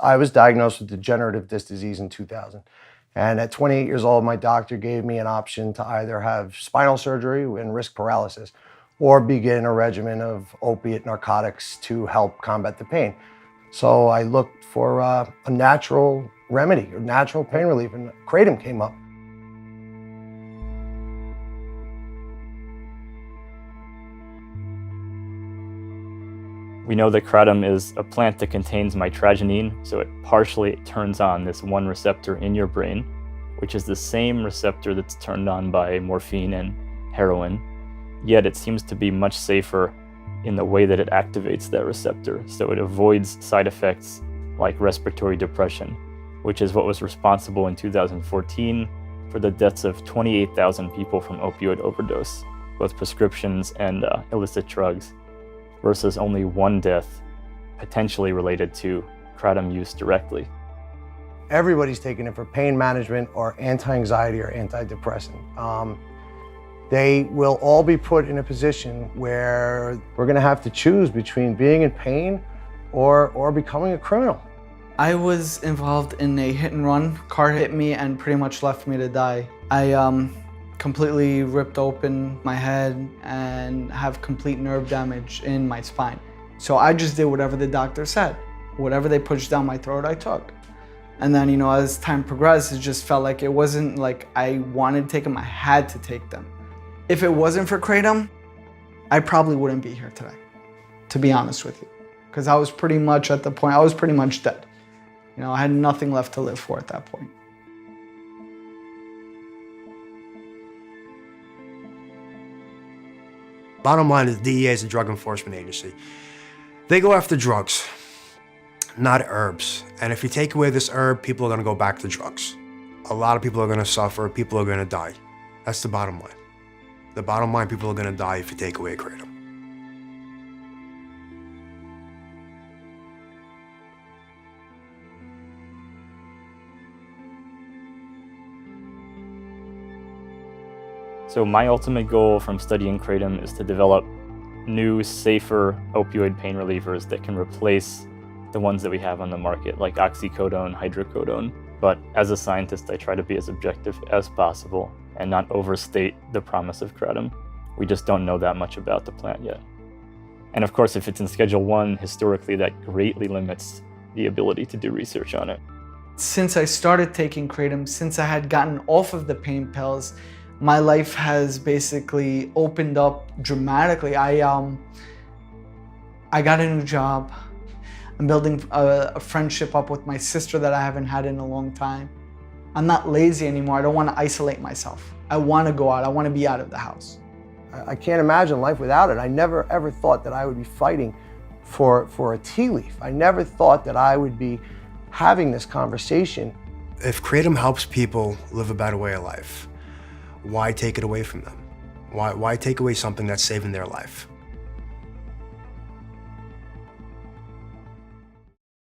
I was diagnosed with degenerative disc disease in 2000. And at 28 years old, my doctor gave me an option to either have spinal surgery and risk paralysis or begin a regimen of opiate narcotics to help combat the pain. So I looked for a natural remedy, or natural pain relief, and Kratom came up. We know that Kratom is a plant that contains mitragynine, so it partially turns on this one receptor in your brain, which is the same receptor that's turned on by morphine and heroin, yet it seems to be much safer in the way that it activates that receptor, so it avoids side effects like respiratory depression, which is what was responsible in 2014 for the deaths of 28,000 people from opioid overdose, both prescriptions and illicit drugs, versus only one death potentially related to Kratom use directly. Everybody's taking it for pain management or anti-anxiety or antidepressant. They will all be put in a position where we're gonna have to choose between being in pain or becoming a criminal. I was involved in a hit and run. Car hit me and pretty much left me to die. I completely ripped open my head and have complete nerve damage in my spine. So I just did whatever the doctor said. Whatever they pushed down my throat, I took. And then, you know, as time progressed, it just felt like it wasn't like I wanted to take them, I had to take them. If it wasn't for Kratom, I probably wouldn't be here today, to be honest with you. Because I was pretty much at the point, I was pretty much dead. You know, I had nothing left to live for at that point. Bottom line is DEA is a drug enforcement agency. They go after drugs, not herbs. And if you take away this herb, people are gonna go back to drugs. A lot of people are gonna suffer, people are gonna die. That's the bottom line. The bottom line, people are gonna die if you take away Kratom. So my ultimate goal from studying Kratom is to develop new, safer opioid pain relievers that can replace the ones that we have on the market, like oxycodone, hydrocodone. But as a scientist, I try to be as objective as possible and not overstate the promise of Kratom. We just don't know that much about the plant yet. And of course, if it's in Schedule 1, historically, that greatly limits the ability to do research on it. Since I started taking Kratom, since I had gotten off of the pain pills, my life has basically opened up dramatically. I got a new job. I'm building a friendship up with my sister that I haven't had in a long time. I'm not lazy anymore. I don't want to isolate myself. I want to go out. I want to be out of the house. I can't imagine life without it. I never ever thought that I would be fighting for a tea leaf. I never thought that I would be having this conversation. If Kratom helps people live a better way of life, why take it away from them? Why take away something that's saving their life?